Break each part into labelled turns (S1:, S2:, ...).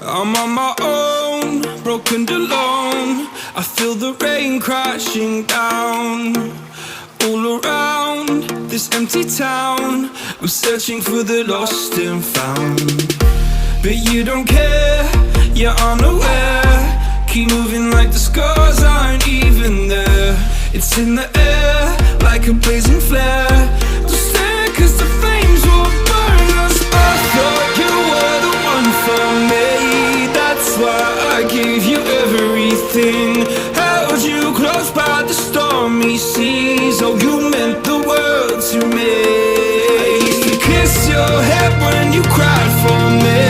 S1: I'm on my own, broken and alone. I feel the rain crashing down all around this empty town. I'm searching for the lost and found, but you don't care, you're unaware. Keep moving like the scars aren't even there. It's in the air like a blazing flare. Don't stare cause the flames will burn us. I thought you were the one for me, that's why I gave you everything. Held you close by the stormy seas. Oh, you meant the world to me. I used to kiss your head when you cried for me,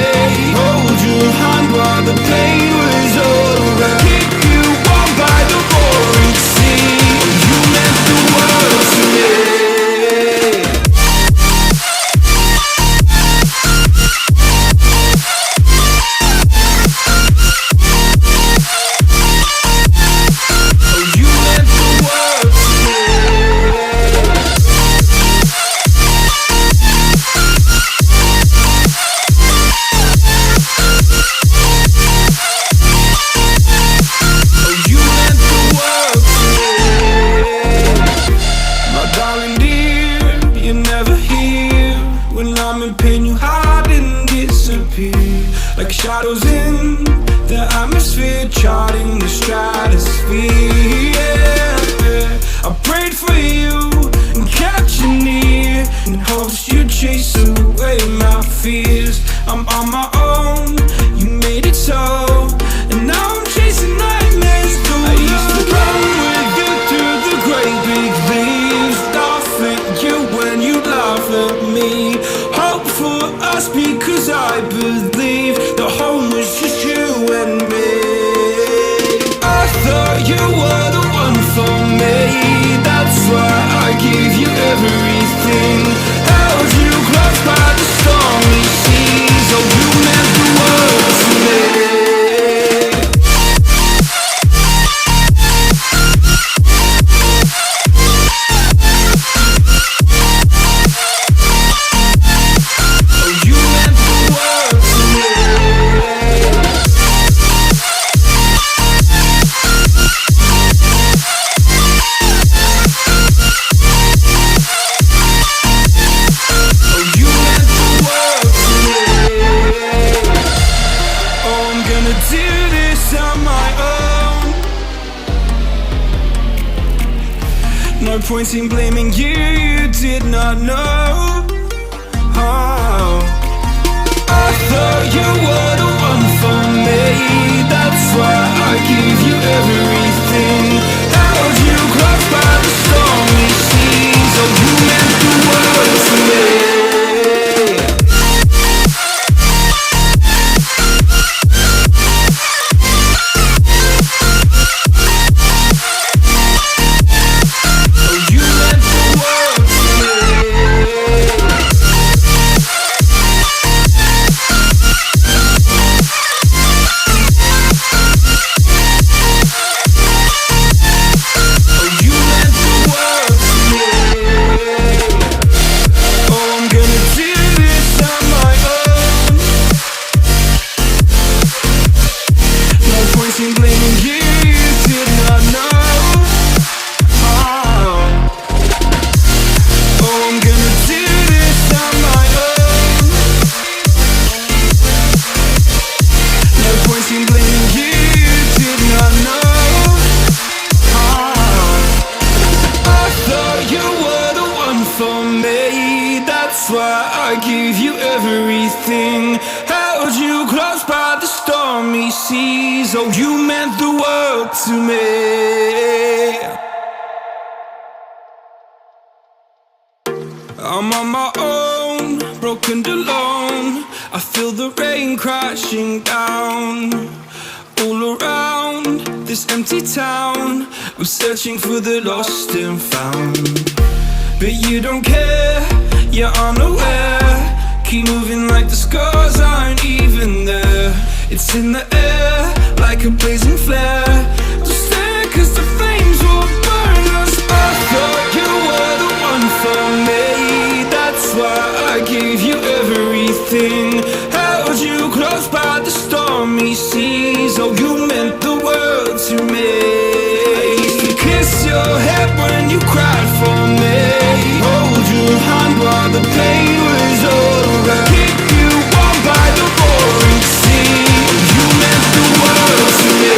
S1: hold your hand while the pain was over, keep you warm by the roaring sea. You meant the world to me. Like shadows in the atmosphere, charting the stratosphere. Yeah. I prayed for you and kept you near in hopes you'd chase away my fears. I'm on my own, you made it so, and now I'm chasing nightmares too. I used to run with you through the great big leaves, laugh at you when you laugh at me. Hope for us because I believe the home was just you and me. I thought you were the one for me, that's why I gave you everything. Held you close by the stormy seas. Oh, you meant the world to me. No point in blaming you, you did not know. Oh. I thought you were the one for me, that's why I gave you everything. Held you close by the stormy seas. Oh, you meant the world to me. That's why I gave you everything. Held you close by the stormy seas. Oh, you meant the world to me. I'm on my own, broken and alone. I feel the rain crashing down all around this empty town. I'm searching for the lost and found, but you don't care, you're unaware. Keep moving like the scars aren't even there. It's in the air like a blazing flare. Don't stare cause the flames will burn us. I thought you were the one for me, that's why I gave you everything. Held you close by the storm stormy seas. Oh, you meant the world to me. I used to kiss your head when you cried for me, hold your hand while the pain was over, keep you warm by the roaring sea. Oh, you meant the world to me.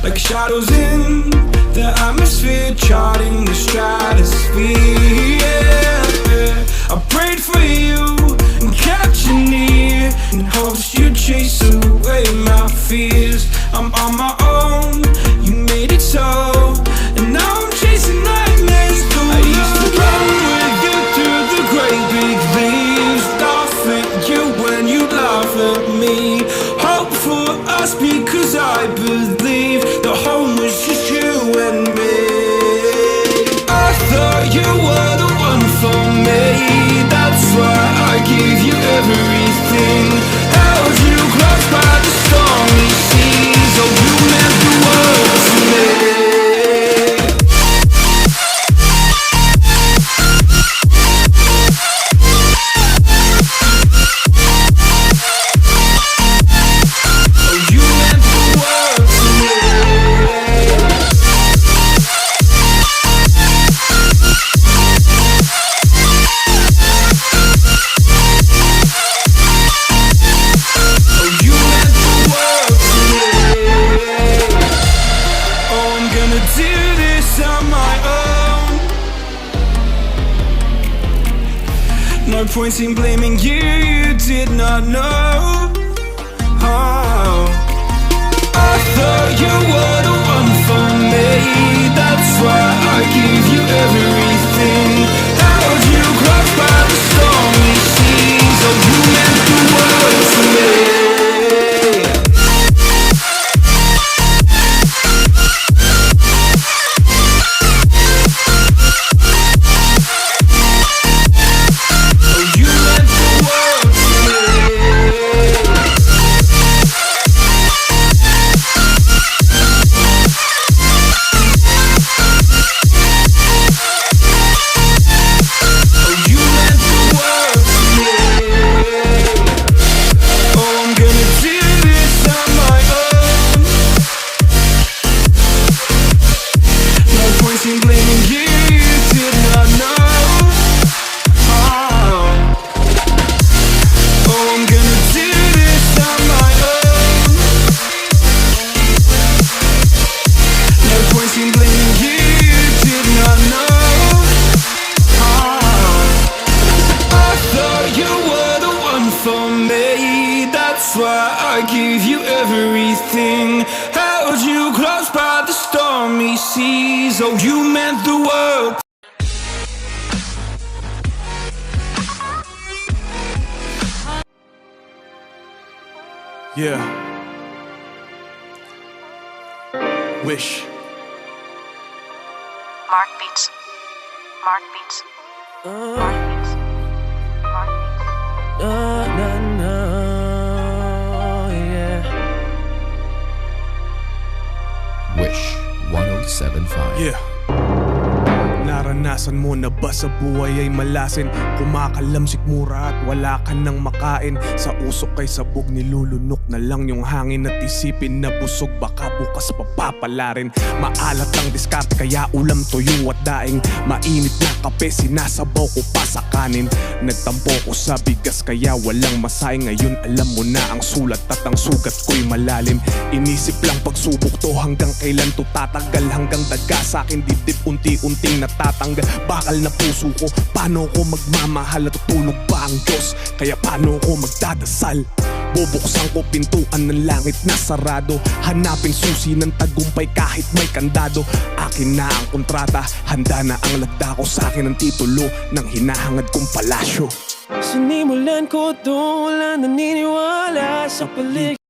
S1: Like shadows in the atmosphere, charting the stratosphere. Yeah. I prayed for you and kept you near, in hopes you'd chase away my fears. I'm on my own, you made it so, and now I'm chasing nightmares too. I used to run with you through the great big leaves, laugh at you when you laugh at me. Hope for us because I believe the home was just you and me. I thought you were the one for me, that's why I gave you everything. Held you close by the stormy seas. Oh, you meant the world to me. No point in blaming you, you did not know. Oh, I thought you were the one for me, that's why I gave you everything. Held you close by the stormy seas. Oh, you meant the world to me. That's why I gave you everything. Held you close by the stormy seas. Oh, you meant the world.
S2: Yeah. Wish.
S3: Mark Beats. Mark Beats. Mark Beats. Mark Beats.
S2: Yeah.
S4: Wish 1075.
S2: Yeah. Naranasan mo na ba sa buhay ay malasin? Kumakalamsik mura at wala ka nang makain. Sa usok kay sabog nilulunok na lang yung hangin. At isipin na busog baka bukas papapalarin. Maalat ang diskarte kaya ulam tuyo at daing. Mainit na kape sinasabaw ko pa sa kanin. Nagtampo ko sa bigas kaya walang masay. Ngayon alam mo na ang sulat at ang sugat ko'y malalim. Inisip lang pagsubok to hanggang kailan to tatagal. Hanggang daga sa akin dibdib unti-unting natatanggal. Bakal na puso ko, paano ko magmamahal at tutulog ba ang Diyos? Kaya paano ko magdadasal? Bubuksan ko pintuan ng langit na sarado, hanapin susi ng tagumpay kahit may kandado. Akin na ang kontrata, handa na ang lagda ko, sa akin ang titulo ng hinahangad kong palasyo.
S5: Sinimulan ko to, wala naniniwala sa paligid.